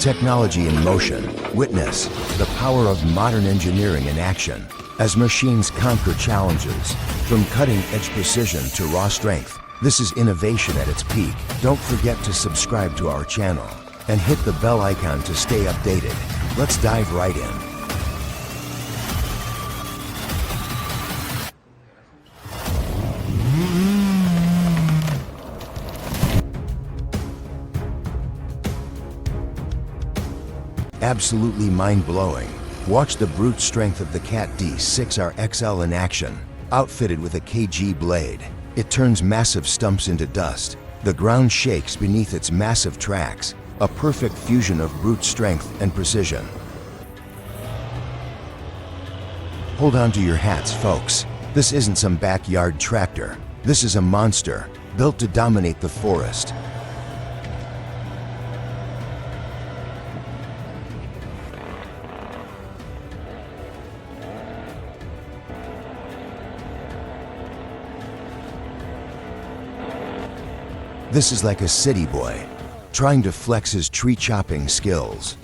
Technology in motion. Witness the power of modern engineering in action as machines conquer challenges. From cutting-edge precision to raw strength, this is innovation at its peak. Don't forget to subscribe to our channel and hit the bell icon to stay updated. Let's dive right in. Absolutely mind-blowing. Watch the brute strength of the Cat D6R XL in action. Outfitted with a kg blade, it turns massive stumps into dust. The ground shakes beneath its massive tracks, a perfect fusion of brute strength and precision. Hold on to your hats, folks. This isn't some backyard tractor. This is a monster, built to dominate the forest. This is like a city boy, trying to flex his tree chopping skills.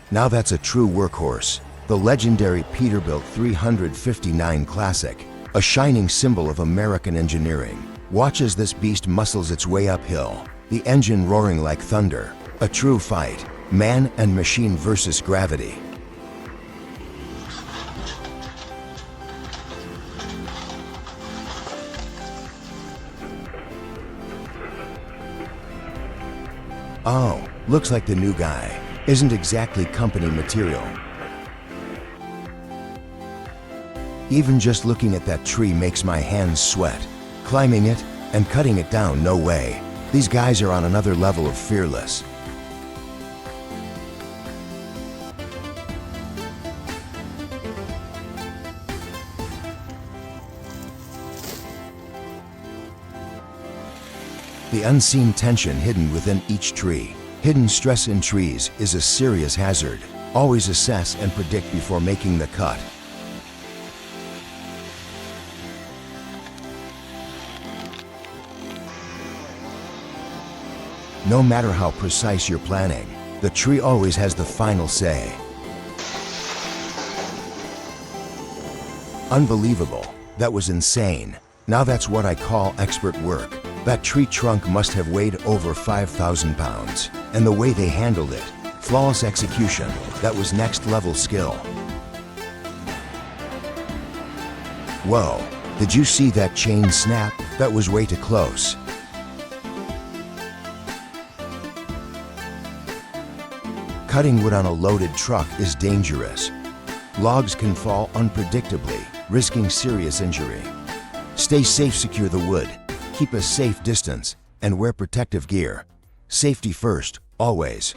Now that's a true workhorse, the legendary Peterbilt 359 Classic, a shining symbol of American engineering. Watch as this beast muscles its way uphill, the engine roaring like thunder. A true fight, man and machine versus gravity. Oh, looks like the new guy isn't exactly company material. Even just looking at that tree makes my hands sweat. Climbing it and cutting it down, no way. These guys are on another level of fearless. The unseen tension hidden within each tree. Hidden stress in trees is a serious hazard. Always assess and predict before making the cut. No matter how precise your planning, the tree always has the final say. Unbelievable. That was insane. Now that's what I call expert work. That tree trunk must have weighed over 5,000 pounds. And the way they handled it, flawless execution, that was next level skill. Whoa, did you see that chain snap? That was way too close. Cutting wood on a loaded truck is dangerous. Logs can fall unpredictably, risking serious injury. Stay safe, secure the wood. Keep a safe distance and wear protective gear. Safety first, always.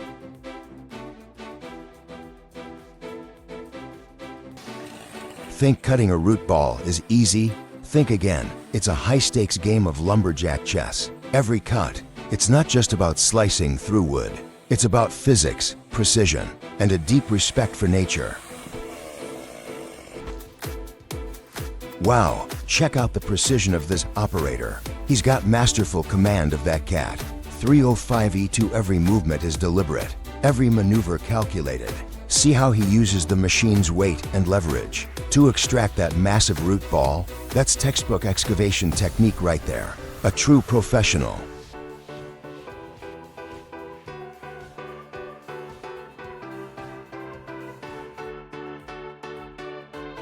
Think cutting a root ball is easy? Think again. It's a high-stakes game of lumberjack chess. Every cut, it's not just about slicing through wood. It's about physics, precision, and a deep respect for nature. Wow, check out the precision of this operator. He's got masterful command of that cat. 305E2, every movement is deliberate, every maneuver calculated. See how he uses the machine's weight and leverage to extract that massive root ball? That's textbook excavation technique right there. A true professional.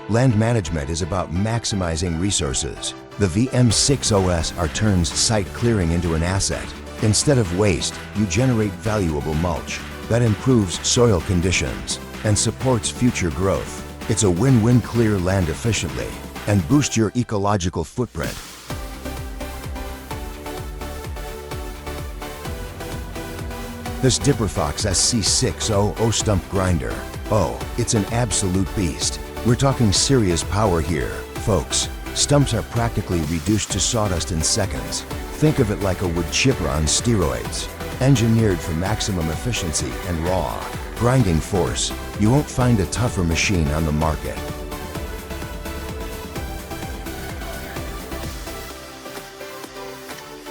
Land management is about maximizing resources. The VM6OS turns site clearing into an asset. Instead of waste, you generate valuable mulch that improves soil conditions and supports future growth. It's a win-win. Clear land efficiently and boost your ecological footprint. This Dipperfox SC600 stump grinder. Oh, it's an absolute beast. We're talking serious power here, folks. Stumps are practically reduced to sawdust in seconds. Think of it like a wood chipper on steroids. Engineered for maximum efficiency and raw grinding force, you won't find a tougher machine on the market.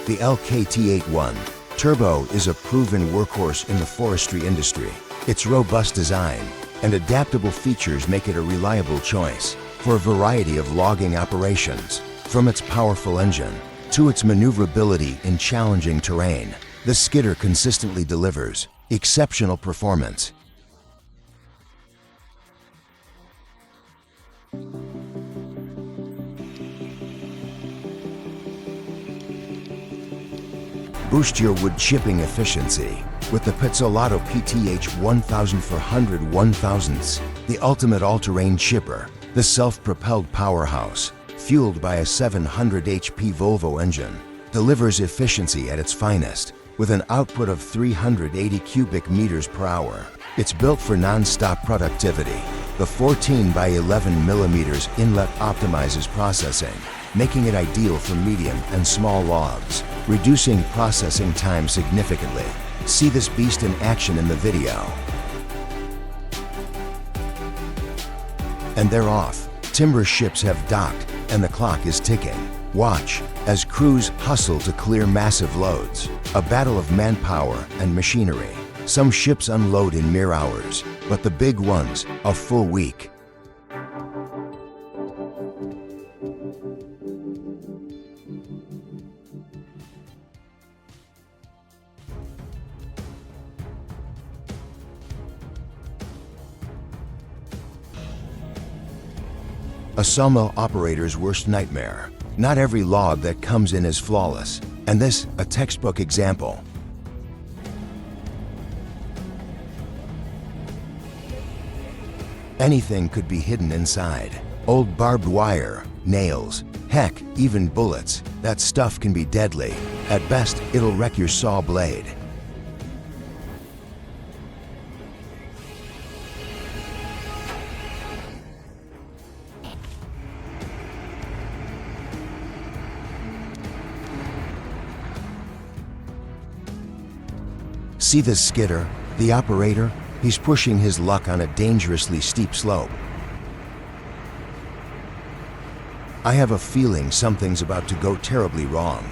The LKT81 Turbo is a proven workhorse in the forestry industry. Its robust design and adaptable features make it a reliable choice for a variety of logging operations. From its powerful engine to its maneuverability in challenging terrain, the skidder consistently delivers exceptional performance. Boost your wood chipping efficiency with the Pizzolato PTH 1400 1000ths, the ultimate all-terrain chipper, the self-propelled powerhouse, fueled by a 700 HP Volvo engine, delivers efficiency at its finest with an output of 380 cubic meters per hour. It's built for non-stop productivity. The 14 by 11 millimeters inlet optimizes processing, making it ideal for medium and small logs, reducing processing time significantly. See this beast in action in the video. And they're off. Timber ships have docked and the clock is ticking. Watch as crews hustle to clear massive loads. A battle of manpower and machinery. Some ships unload in mere hours, but the big ones, a full week. A sawmill operator's worst nightmare. Not every log that comes in is flawless, and this, a textbook example. Anything could be hidden inside. Old barbed wire, nails, heck, even bullets. That stuff can be deadly. At best, it'll wreck your saw blade. See this skidder? The operator? He's pushing his luck on a dangerously steep slope. I have a feeling something's about to go terribly wrong.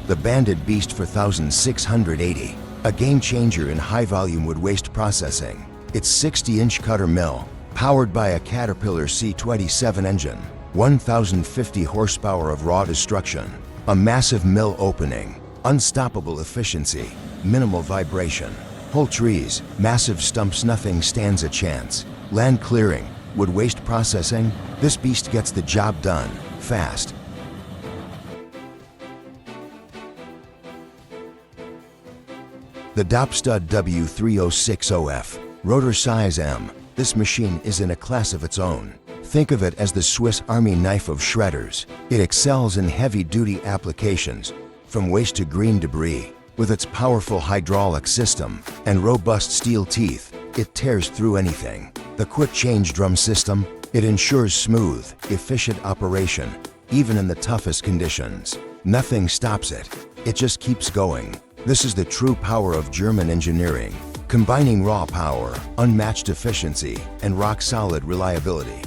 The Banded Beast 4680, a game changer in high-volume wood waste processing. Its 60-inch cutter mill, powered by a Caterpillar C27 engine, 1,050 horsepower of raw destruction, a massive mill opening, unstoppable efficiency, minimal vibration, whole trees, massive stumps, nothing stands a chance. Land clearing, wood waste processing, this beast gets the job done, fast. The Dopstud W3060F. Rotor size M, this machine is in a class of its own. Think of it as the Swiss Army knife of shredders. It excels in heavy-duty applications, from waste to green debris. With its powerful hydraulic system and robust steel teeth, it tears through anything. The quick change drum system, it ensures smooth, efficient operation, even in the toughest conditions. Nothing stops it. It just keeps going. This is the true power of German engineering, combining raw power, unmatched efficiency, and rock-solid reliability.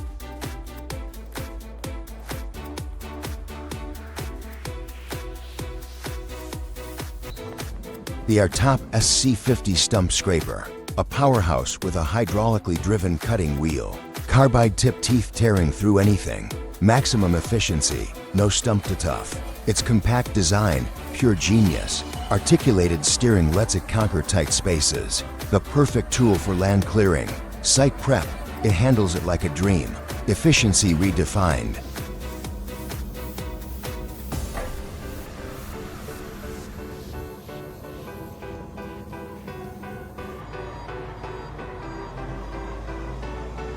The Artop SC50 Stump Scraper, a powerhouse with a hydraulically driven cutting wheel. Carbide tip teeth tearing through anything. Maximum efficiency, no stump to tough. Its compact design, pure genius. Articulated steering lets it conquer tight spaces. The perfect tool for land clearing. Site prep, it handles it like a dream. Efficiency redefined.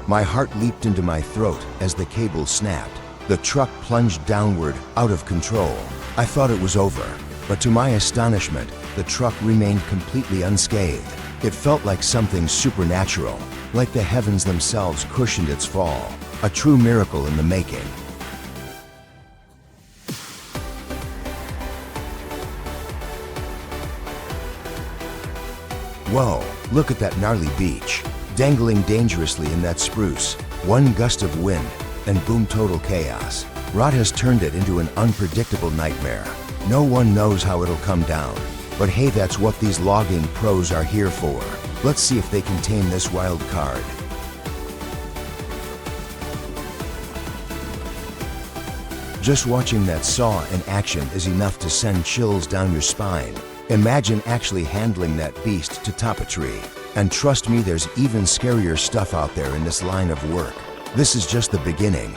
My heart leaped into my throat as the cable snapped. The truck plunged downward, out of control. I thought it was over, but to my astonishment, the truck remained completely unscathed. It felt like something supernatural, like the heavens themselves cushioned its fall. A true miracle in the making. Whoa, look at that gnarly beech. Dangling dangerously in that spruce. One gust of wind, and boom, total chaos. Rot has turned it into an unpredictable nightmare. No one knows how it'll come down. But hey, that's what these logging pros are here for. Let's see if they can tame this wild card. Just watching that saw in action is enough to send chills down your spine. Imagine actually handling that beast to top a tree. And trust me, there's even scarier stuff out there in this line of work. This is just the beginning.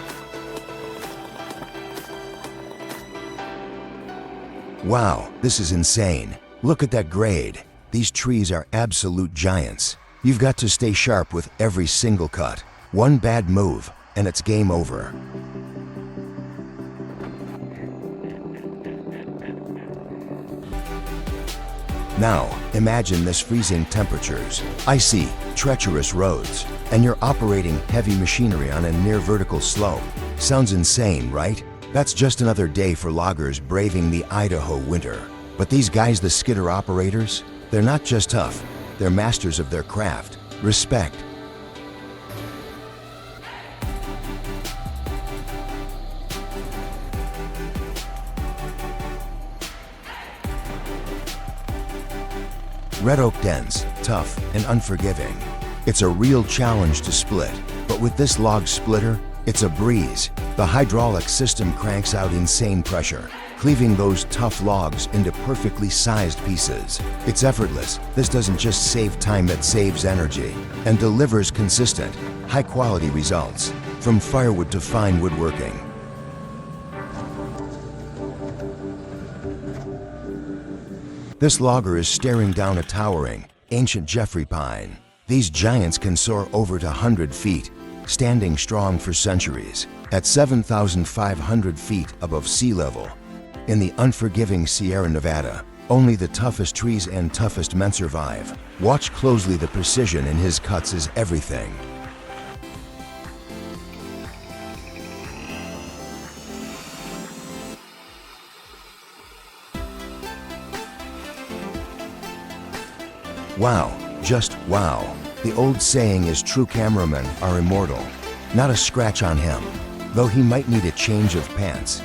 Wow, this is insane. Look at that grade. These trees are absolute giants. You've got to stay sharp with every single cut. One bad move, and it's game over. Now, imagine this: freezing temperatures, icy, treacherous roads, and you're operating heavy machinery on a near vertical slope. Sounds insane, right? That's just another day for loggers braving the Idaho winter. But these guys, the skidder operators, they're not just tough, they're masters of their craft. Respect. Red oak dense, tough, and unforgiving. It's a real challenge to split, but with this log splitter, it's a breeze. The hydraulic system cranks out insane pressure, cleaving those tough logs into perfectly sized pieces. It's effortless. This doesn't just save time, it saves energy and delivers consistent, high-quality results, from firewood to fine woodworking. This logger is staring down a towering, ancient Jeffrey pine. These giants can soar over to 100 feet, standing strong for centuries, at 7,500 feet above sea level. In the unforgiving Sierra Nevada, only the toughest trees and toughest men survive. Watch closely, the precision in his cuts is everything. Wow, just wow. The old saying is true cameramen are immortal. Not a scratch on him, though he might need a change of pants.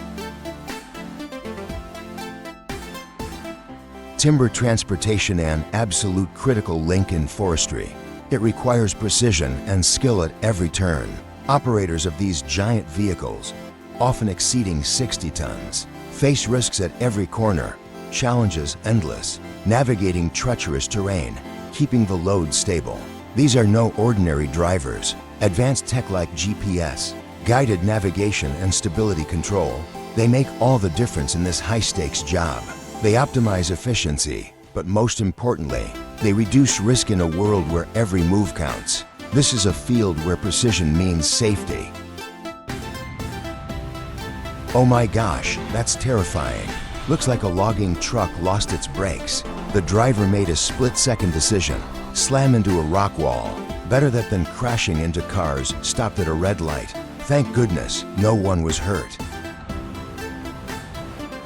Timber transportation, an absolute critical link in forestry. It requires precision and skill at every turn. Operators of these giant vehicles, often exceeding 60 tons, face risks at every corner, challenges endless, navigating treacherous terrain, keeping the load stable. These are no ordinary drivers. Advanced tech like GPS, guided navigation, and stability control, they make all the difference in this high-stakes job. They optimize efficiency, but most importantly, they reduce risk in a world where every move counts. This is a field where precision means safety. Oh my gosh, that's terrifying. Looks like a logging truck lost its brakes. The driver made a split-second decision, slam into a rock wall. Better that than crashing into cars stopped at a red light. Thank goodness, no one was hurt.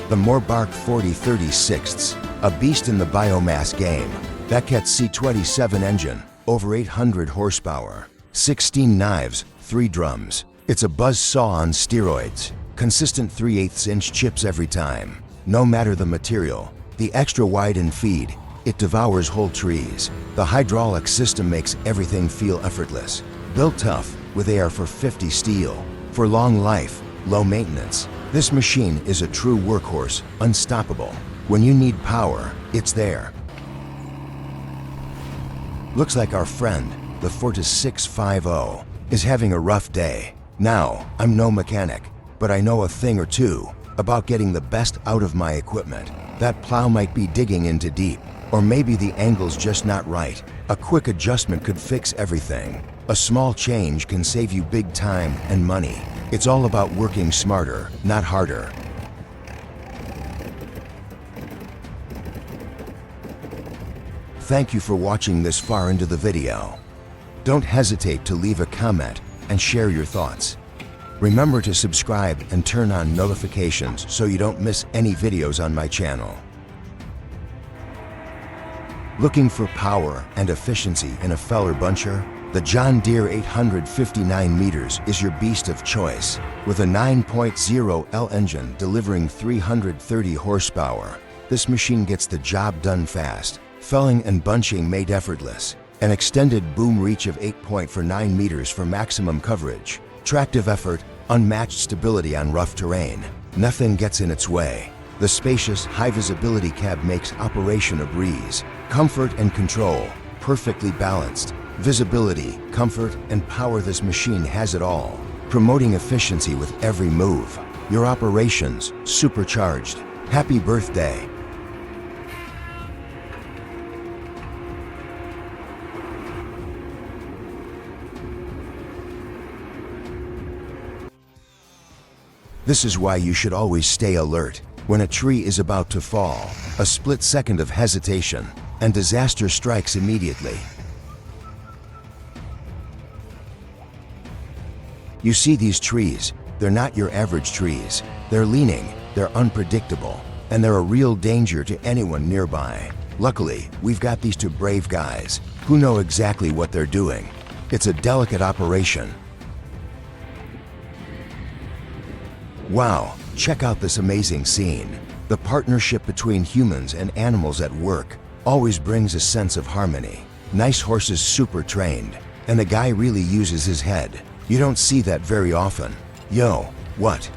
The Morbark 4036, a beast in the biomass game. That Cat C27 engine, over 800 horsepower, 16 knives, 3 drums. It's a buzz saw on steroids. Consistent 3/8 inch chips every time. No matter the material, the extra wide in feed, it devours whole trees. The hydraulic system makes everything feel effortless. Built tough, with AR-450 steel. For long life, low maintenance. This machine is a true workhorse, unstoppable. When you need power, it's there. Looks like our friend, the Fortis 650, is having a rough day. Now, I'm no mechanic, but I know a thing or two about getting the best out of my equipment. That plow might be digging into deep, or maybe the angle's just not right. A quick adjustment could fix everything. A small change can save you big time and money. It's all about working smarter, not harder. Thank you for watching this far into the video. Don't hesitate to leave a comment and share your thoughts. Remember to subscribe and turn on notifications so you don't miss any videos on my channel. Looking for power and efficiency in a feller buncher? The John Deere 859 meters is your beast of choice. With a 9.0L engine delivering 330 horsepower, this machine gets the job done fast. Felling and bunching made effortless. An extended boom reach of 8.49 meters for maximum coverage. Tractive effort, unmatched stability on rough terrain. Nothing gets in its way. The spacious, high-visibility cab makes operation a breeze. Comfort and control, perfectly balanced. Visibility, comfort, and power. This machine has it all. Promoting efficiency with every move. Your operations supercharged. Happy birthday. This is why you should always stay alert. When a tree is about to fall, a split second of hesitation, and disaster strikes immediately. You see these trees, they're not your average trees. They're leaning, they're unpredictable, and they're a real danger to anyone nearby. Luckily, we've got these two brave guys who know exactly what they're doing. It's a delicate operation. Wow, check out this amazing scene. The partnership between humans and animals at work always brings a sense of harmony. Nice horses, super trained, and the guy really uses his head. You don't see that very often. Yo, what?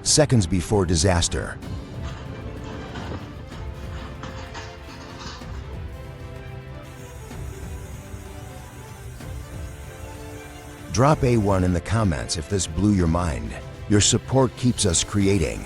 Seconds before disaster. Drop A1 in the comments if this blew your mind. Your support keeps us creating.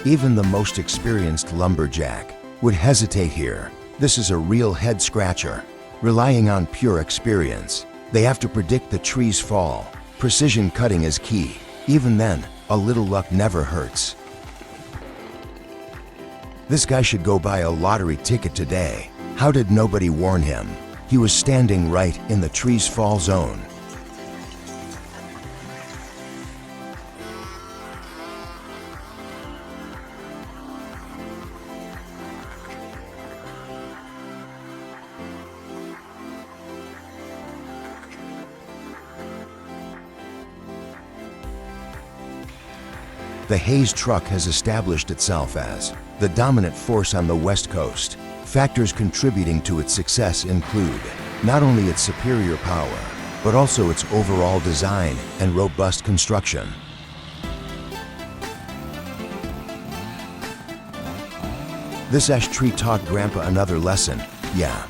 Even the most experienced lumberjack would hesitate here. This is a real head scratcher. Relying on pure experience, they have to predict the tree's fall. Precision cutting is key. Even then, a little luck never hurts. This guy should go buy a lottery ticket today. How did nobody warn him? He was standing right in the tree's fall zone. The Hayes truck has established itself as the dominant force on the West Coast. Factors contributing to its success include not only its superior power, but also its overall design and robust construction. This ash tree taught Grandpa another lesson, yeah.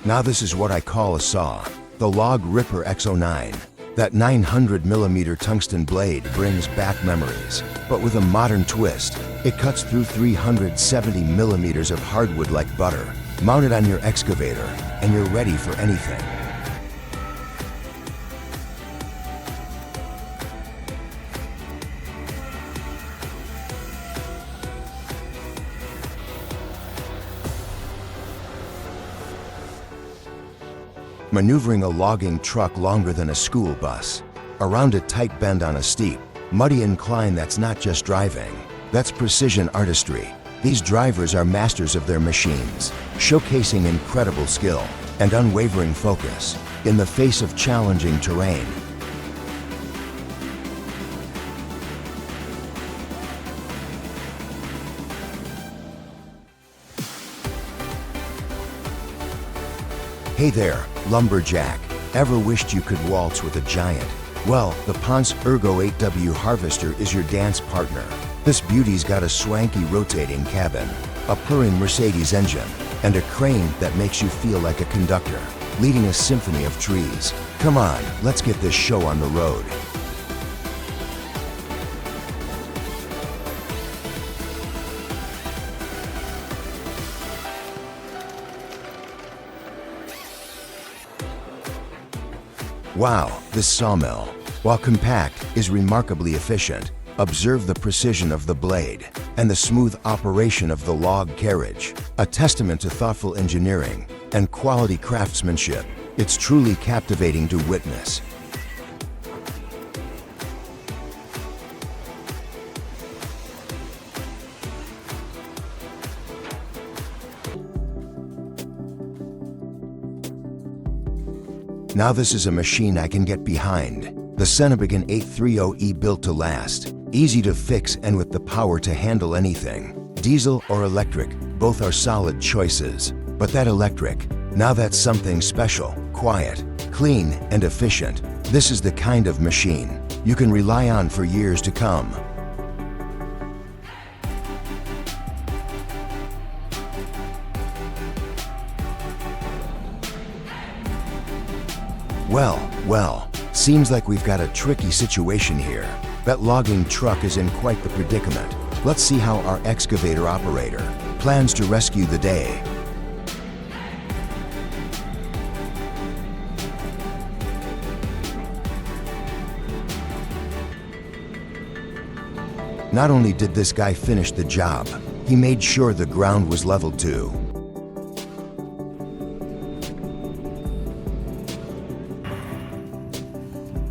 Now this is what I call a saw, the Log Ripper X09. That 900mm tungsten blade brings back memories, but with a modern twist. It cuts through 370mm of hardwood like butter. Mount it on your excavator, and you're ready for anything. Maneuvering a logging truck longer than a school bus, around a tight bend on a steep, muddy incline. That's not just driving, that's precision artistry. These drivers are masters of their machines, showcasing incredible skill and unwavering focus in the face of challenging terrain. Hey there, lumberjack. Ever wished you could waltz with a giant? Well, the Ponce Ergo 8W Harvester is your dance partner. This beauty's got a swanky rotating cabin, a purring Mercedes engine, and a crane that makes you feel like a conductor, leading a symphony of trees. Come on, let's get this show on the road. Wow, this sawmill, while compact, is remarkably efficient. Observe the precision of the blade and the smooth operation of the log carriage, a testament to thoughtful engineering and quality craftsmanship. It's truly captivating to witness. Now this is a machine I can get behind. The Cenobigin 830E, built to last, easy to fix and with the power to handle anything. Diesel or electric, both are solid choices. But that electric, now that's something special, quiet, clean, and efficient. This is the kind of machine you can rely on for years to come. Well, seems like we've got a tricky situation here. That logging truck is in quite the predicament. Let's see how our excavator operator plans to rescue the day. Not only did this guy finish the job, he made sure the ground was leveled too.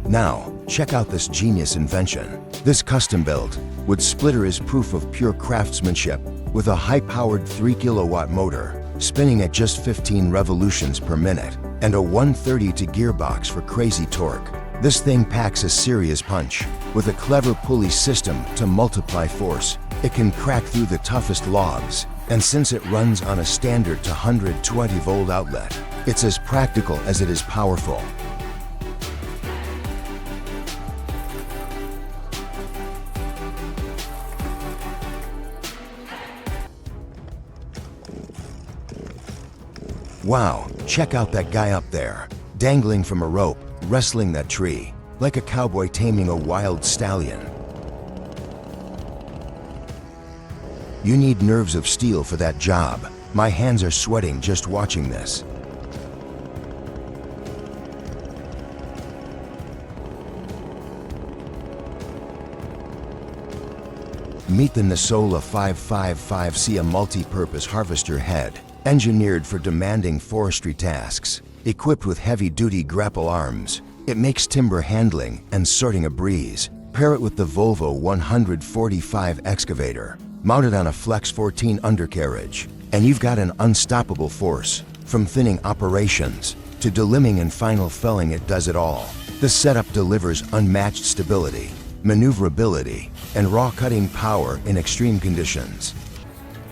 Now, check out this genius invention. This custom-built wood splitter is proof of pure craftsmanship with a high-powered 3-kilowatt motor spinning at just 15 revolutions per minute and a 130 gearbox for crazy torque. This thing packs a serious punch. With a clever pulley system to multiply force, it can crack through the toughest logs. And since it runs on a standard 120-volt outlet, it's as practical as it is powerful. Wow, check out that guy up there, dangling from a rope, wrestling that tree, like a cowboy taming a wild stallion. You need nerves of steel for that job. My hands are sweating just watching this. Meet the Nasola 555C, a multi-purpose harvester head, engineered for demanding forestry tasks. Equipped with heavy-duty grapple arms, it makes timber handling and sorting a breeze. Pair it with the Volvo 145 excavator, mounted on a Flex 14 undercarriage, and you've got an unstoppable force. From thinning operations to delimbing and final felling, it does it all. This setup delivers unmatched stability, maneuverability, and raw cutting power in extreme conditions.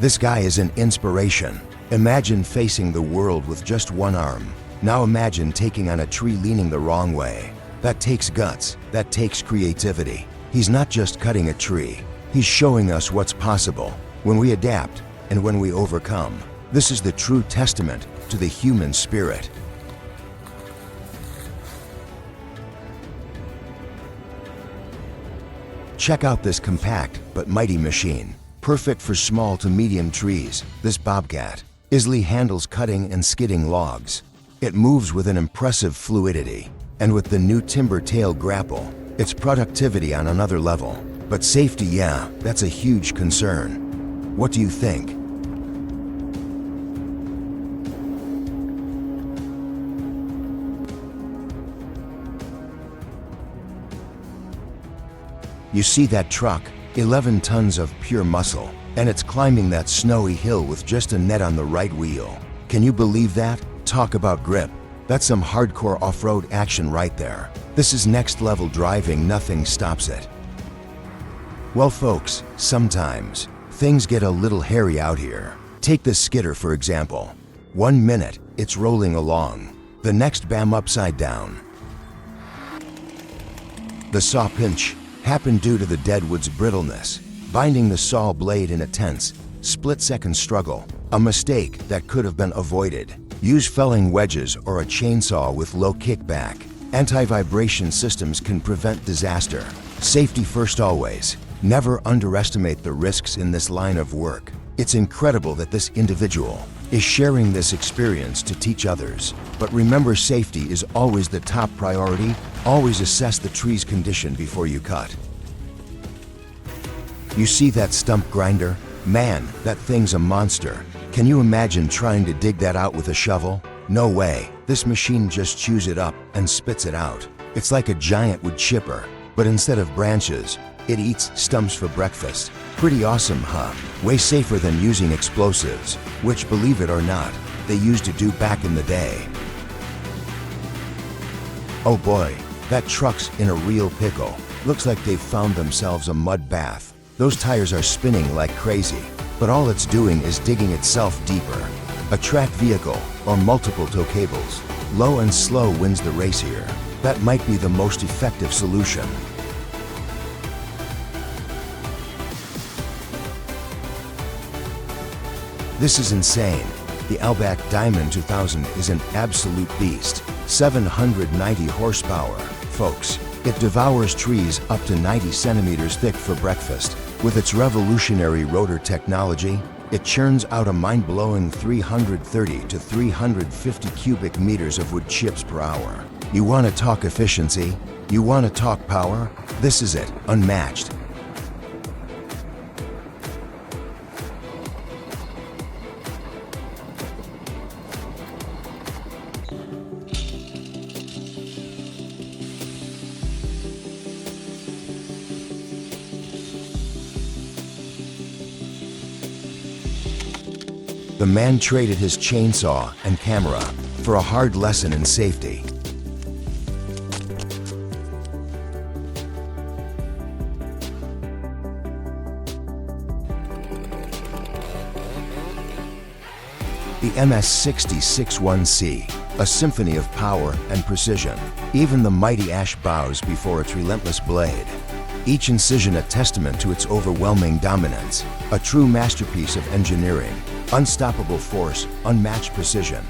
This guy is an inspiration. Imagine facing the world with just one arm. Now imagine taking on a tree leaning the wrong way. That takes guts, that takes creativity. He's not just cutting a tree, he's showing us what's possible when we adapt and when we overcome. This is the true testament to the human spirit. Check out this compact but mighty machine. Perfect for small to medium trees, this Bobcat easily handles cutting and skidding logs. It moves with an impressive fluidity, and with the new timber tail grapple, its productivity on another level. But safety, yeah, that's a huge concern. What do you think? You see that truck? 11 tons of pure muscle, and it's climbing that snowy hill with just a net on the right wheel. Can you believe that? Talk about grip. That's some hardcore off-road action right there. This is next level driving, nothing stops it. Well folks, sometimes things get a little hairy out here. Take this skidder for example. 1 minute, it's rolling along. The next, bam, upside down. The saw pinch happened due to the deadwood's brittleness, binding the saw blade in a tense, split-second struggle, a mistake that could have been avoided. Use felling wedges or a chainsaw with low kickback. Anti-vibration systems can prevent disaster. Safety first always. Never underestimate the risks in this line of work. It's incredible that this individual is sharing this experience to teach others. But remember, safety is always the top priority. Always assess the tree's condition before you cut. You see that stump grinder? Man, that thing's a monster. Can you imagine trying to dig that out with a shovel? No way. This machine just chews it up and spits it out. It's like a giant wood chipper, but instead of branches, it eats stumps for breakfast. Pretty awesome, huh? Way safer than using explosives, which, believe it or not, they used to do back in the day. Oh boy, that truck's in a real pickle. Looks like they've found themselves a mud bath. Those tires are spinning like crazy, but all it's doing is digging itself deeper. A track vehicle or multiple tow cables. Low and slow wins the race here. That might be the most effective solution. This is insane. The Outback Diamond 2000 is an absolute beast. 790 horsepower, folks. It devours trees up to 90 centimeters thick for breakfast. With its revolutionary rotor technology, it churns out a mind-blowing 330 to 350 cubic meters of wood chips per hour. You want to talk efficiency? You want to talk power? This is it, unmatched. The man traded his chainsaw and camera for a hard lesson in safety. The MS-6061C, a symphony of power and precision. Even the mighty ash bows before its relentless blade. Each incision a testament to its overwhelming dominance, a true masterpiece of engineering. Unstoppable force, unmatched precision.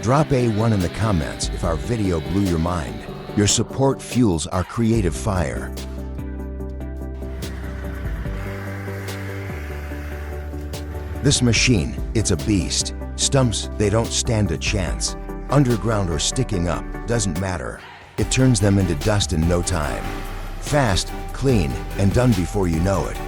Drop A1 in the comments if our video blew your mind. Your support fuels our creative fire. This machine, it's a beast. Stumps, they don't stand a chance. Underground or sticking up, doesn't matter. It turns them into dust in no time. Fast, clean, and done before you know it.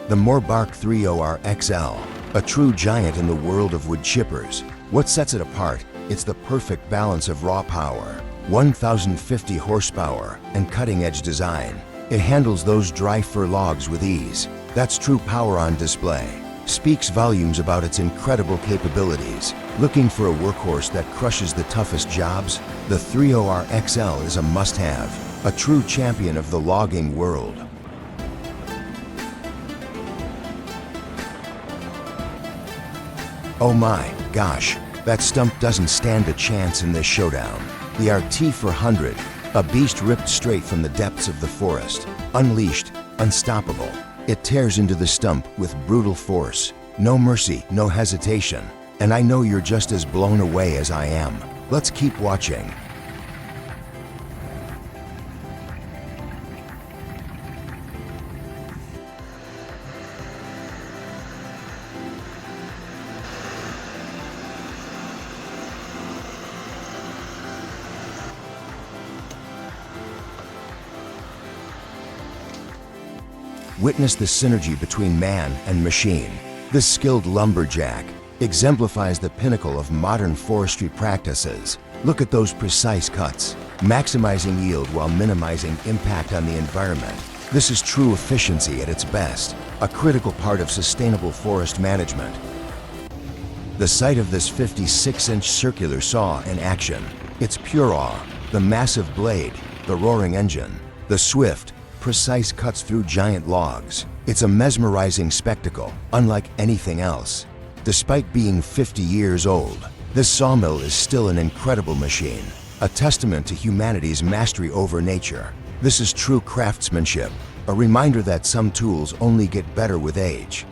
The Moorbark 30R XL, a true giant in the world of wood chippers. What sets it apart? It's the perfect balance of raw power, 1,050 horsepower, and cutting-edge design. It handles those dry fir logs with ease. That's true power on display. Speaks volumes about its incredible capabilities. Looking for a workhorse that crushes the toughest jobs? The 30R XL is a must-have, a true champion of the logging world. Oh my gosh, that stump doesn't stand a chance in this showdown. The RT400, a beast ripped straight from the depths of the forest. Unleashed, unstoppable. It tears into the stump with brutal force. No mercy, no hesitation. And I know you're just as blown away as I am. Let's keep watching. Witness the synergy between man and machine. This skilled lumberjack exemplifies the pinnacle of modern forestry practices. Look at those precise cuts, maximizing yield while minimizing impact on the environment. This is true efficiency at its best, a critical part of sustainable forest management. The sight of this 56-inch circular saw in action, it's pure awe. The massive blade, the roaring engine, the swift, precise cuts through giant logs. It's a mesmerizing spectacle, unlike anything else. Despite being 50 years old, this sawmill is still an incredible machine, a testament to humanity's mastery over nature. This is true craftsmanship, a reminder that some tools only get better with age.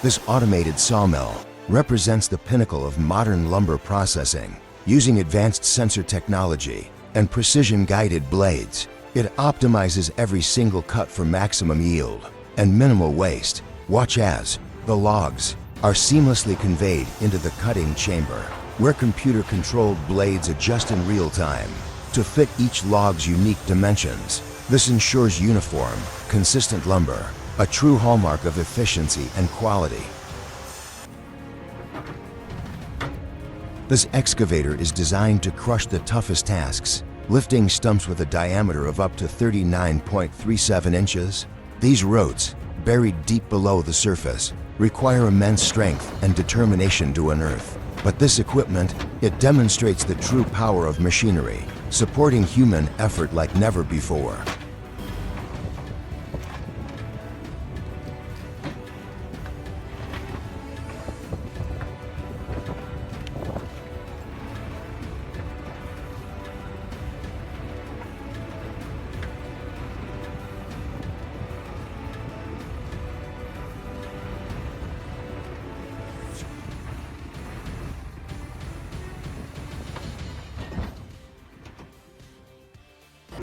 This automated sawmill represents the pinnacle of modern lumber processing. Using advanced sensor technology and precision-guided blades, it optimizes every single cut for maximum yield and minimal waste. Watch as the logs are seamlessly conveyed into the cutting chamber, where computer-controlled blades adjust in real time to fit each log's unique dimensions. This ensures uniform, consistent lumber, a true hallmark of efficiency and quality. This excavator is designed to crush the toughest tasks, lifting stumps with a diameter of up to 39.37 inches. These roots, buried deep below the surface, require immense strength and determination to unearth. But this equipment, it demonstrates the true power of machinery, supporting human effort like never before.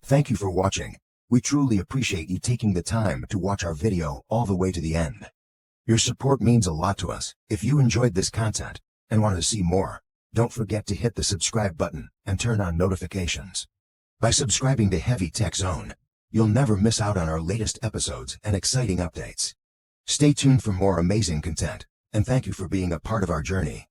Thank you for watching. We truly appreciate you taking the time to watch our video all the way to the end. Your support means a lot to us. If you enjoyed this content and want to see more, don't forget to hit the subscribe button and turn on notifications. By subscribing to Heavy Tech Zone, you'll never miss out on our latest episodes and exciting updates. Stay tuned for more amazing content, and thank you for being a part of our journey.